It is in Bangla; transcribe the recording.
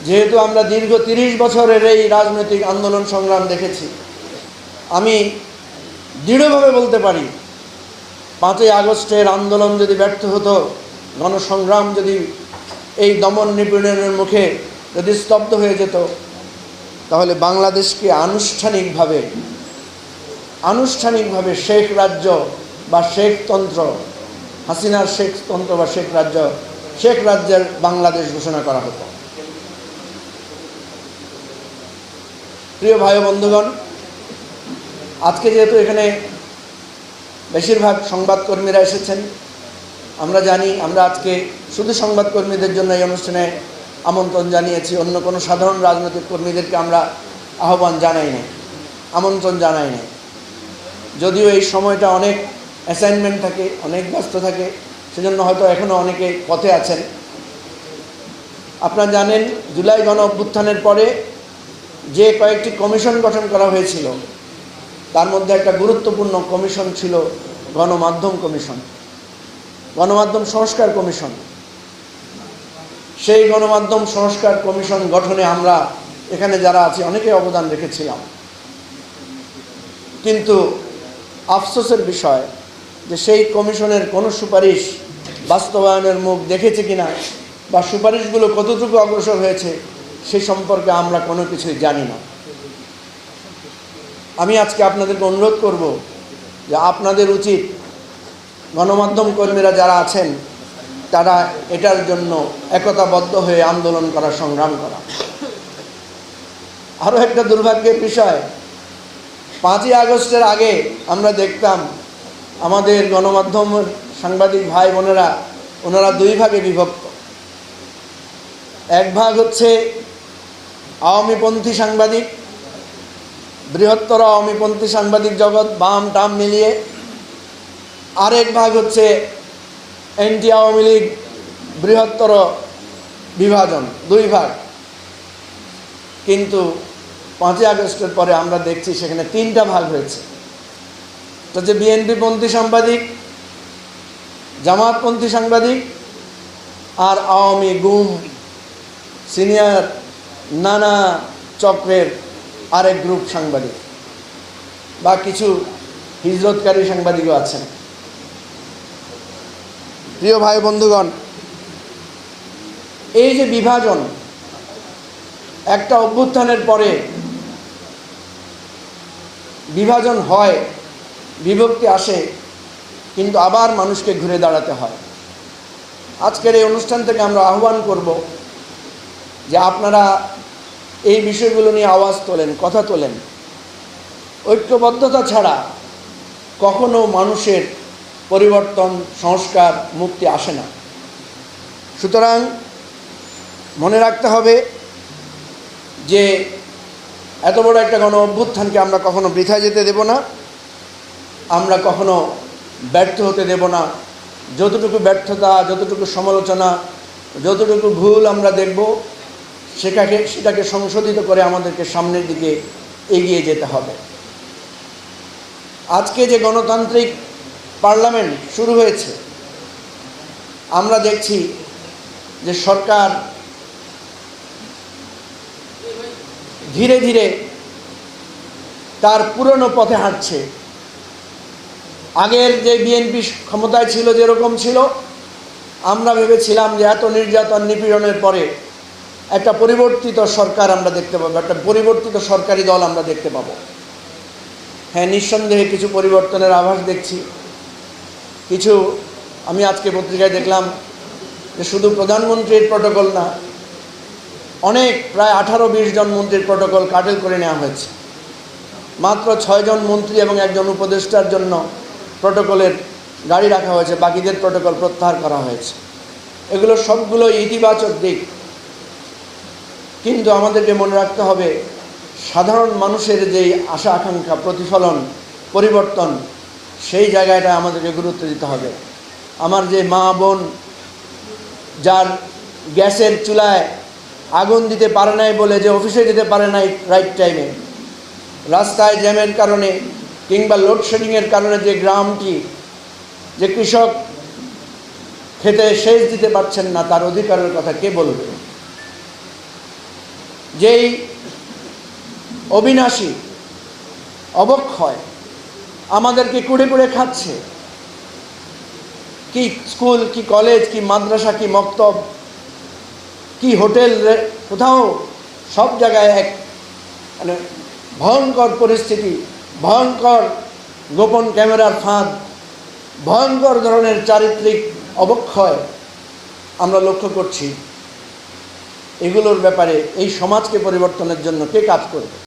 যেহেতু আমরা দীর্ঘ ৩০ বছরের এই রাজনৈতিক আন্দোলন সংগ্রাম দেখেছি, আমি দৃঢ়ভাবে বলতে পারি ৫ই আগস্টের আন্দোলন যদি ব্যর্থ হতো, গণসংগ্রাম যদি এই দমন নিপীড়নের মুখে যদি স্তব্ধ হয়ে যেত, তাহলে বাংলাদেশকে আনুষ্ঠানিকভাবে শেখ রাজ্য বা শেখতন্ত্র, হাসিনার শেখতন্ত্র বা শেখ রাজ্যের বাংলাদেশ ঘোষণা করা হতো। প্রিয় ভাই ও বন্ধুগণ, আজকে যেহেতু এখানে বেশিরভাগ সংবাদকর্মীরা এসেছেন, আমরা জানি আমরা আজকে শুধু সংবাদকর্মীদের জন্য এই অনুষ্ঠানে আমন্ত্রণ জানিয়েছি, অন্য কোনো সাধারণ রাজনৈতিক কর্মীদেরকে আমরা আমন্ত্রণ জানাই নাই। যদিও এই সময়টা অনেক অ্যাসাইনমেন্ট থাকে, অনেক ব্যস্ত থাকে, সেজন্য হয়তো এখনও অনেকে পথে আছেন। আপনারা জানেন, জুলাই গণ অভ্যুত্থানের পরে যে কয়েকটি কমিশন গঠন করা হয়েছিল, তার মধ্যে একটা গুরুত্বপূর্ণ কমিশন ছিল গণমাধ্যম সংস্কার কমিশন। সেই গণমাধ্যম সংস্কার কমিশন গঠনে আমরা এখানে যারা আছি অনেকে অবদান রেখেছিলাম। কিন্তু আফসোসের বিষয় যে সেই কমিশনের কোনো সুপারিশ বাস্তবায়নের মুখ দেখেছে কিনা বা সুপারিশগুলো কতটুকু অগ্রসর হয়েছে সে সম্পর্কে আমরা কোনো কিছুই জানি না। আমি আজকে আপনাদেরকে অনুরোধ করব যে আপনাদের উচিত, গণমাধ্যম কর্মীরা যারা আছেন তারা এটার জন্য একতাবদ্ধ হয়ে আন্দোলন করা, সংগ্রাম করা। আরও একটা দুর্ভাগ্যের বিষয়, 5ই আগস্টের আগে আমরা দেখতাম আমাদের গণমাধ্যম সাংবাদিক ভাই বোনেরা, ওনারা দুই ভাগে বিভক্ত। এক ভাগ হচ্ছে আওয়ামীপন্থী সাংবাদিক, বৃহত্তর আওয়ামীপন্থী সাংবাদিক জগৎ, বাম টাম মিলিয়ে। আরেক ভাগ হচ্ছে অ্যান্টি আওয়ামী লীগ, বৃহত্তর বিভাজন, দুই ভাগ। কিন্তু 5ই আগস্টের পরে আমরা দেখছি সেখানে 3টা ভাগ হয়েছে। তো যে বিএনপিপন্থী সাংবাদিক, জামাতপন্থী সাংবাদিক, আর আওয়ামী গুম সিনিয়র নানা চক্রের আরেক গ্রুপ সাংবাদিক বা কিছু হিজরতকারী সাংবাদিকও আছেন। প্রিয় ভাই বন্ধুগণ, এই যে বিভাজন, একটা অভ্যুত্থানের পরে বিভাজন হয়, বিভক্তি আসে, কিন্তু আবার মানুষকে ঘুরে দাঁড়াতে হয়। আজকের এই অনুষ্ঠান থেকে আমরা আহ্বান করব যে আপনারা এই বিষয়গুলো নিয়ে আওয়াজ তোলেন, কথা তোলেন। ঐক্যবদ্ধতা ছাড়া কখনো মানুষের পরিবর্তন, সংস্কার, মুক্তি আসে না। সুতরাং মনে রাখতে হবে যে এত বড় একটা গণ অভ্যুত্থানকে আমরা কখনো বৃথা যেতে দেব না, আমরা কখনো ব্যর্থ হতে দেব না। যতটুকু ব্যর্থতা, যতটুকু সমালোচনা, যতটুকু ভুল আমরা দেখব, সেটাকে সংশোধিত করে আমাদেরকে সামনের দিকে এগিয়ে যেতে হবে। আজকে যে গণতান্ত্রিক পার্লামেন্ট শুরু হয়েছে, আমরা দেখছি যে সরকার ধীরে ধীরে তার পুরনো পথে হাঁটছে। আগের যে বিএনপি ক্ষমতায় ছিল, যেরকম ছিল, আমরা ভেবেছিলাম যে এত নির্যাতন নিপীড়নের পরে একটা পরিবর্তিত সরকার আমরা দেখতে পাবো, একটা পরিবর্তিত সরকারি দল আমরা দেখতে পাবো। হ্যাঁ, নিঃসন্দেহে কিছু পরিবর্তনের আভাস দেখছি। কিছু, আমি আজকে পত্রিকায় দেখলাম যে শুধু প্রধানমন্ত্রীর প্রটোকল না, অনেক প্রায় 18-20 জন মন্ত্রীর প্রটোকল কাটেল করে নেওয়া হয়েছে। মাত্র 6 জন মন্ত্রী এবং একজন উপদেষ্টার জন্য প্রটোকলের গাড়ি রাখা হয়েছে, বাকিদের প্রটোকল প্রত্যাহার করা হয়েছে। এগুলো সবগুলো ইতিবাচক দিক, কিন্তু আমাদেরকে মনে রাখতে হবে সাধারণ মানুষের যেই আশা আকাঙ্ক্ষা, প্রতিফলন, পরিবর্তন, সেই জায়গাটা আমাদেরকে গুরুত্ব দিতে হবে। আমার যে মা বোন যার গ্যাসের চুলায় আগুন দিতে পারে নাই বলে যে অফিসে যেতে পারে নাই রাইট টাইমে, রাস্তায় জ্যামের কারণে কিংবা লোডশেডিংয়ের কারণে যে গ্রামটি, যে কৃষক খেতে সেচ দিতে পারছেন না, তার অধিকারের কথা কে বলবে? যেই অবিনাশী অবক্ষয় আমাদেরকে কুড়ে কুড়ে খাচ্ছে, কি স্কুল, কি কলেজ, কি মাদ্রাসা, কি মক্তব, কি হোটেল, কোথাও সব জায়গায় এক মানে ভয়ঙ্কর পরিস্থিতি, ভয়ঙ্কর গোপন ক্যামেরার ফাঁদ, ভয়ঙ্কর ধরনের চারিত্রিক অবক্ষয় আমরা লক্ষ্য করছি। এগুলোর ব্যাপারে এই সমাজকে পরিবর্তনের জন্য কে কাজ করবে?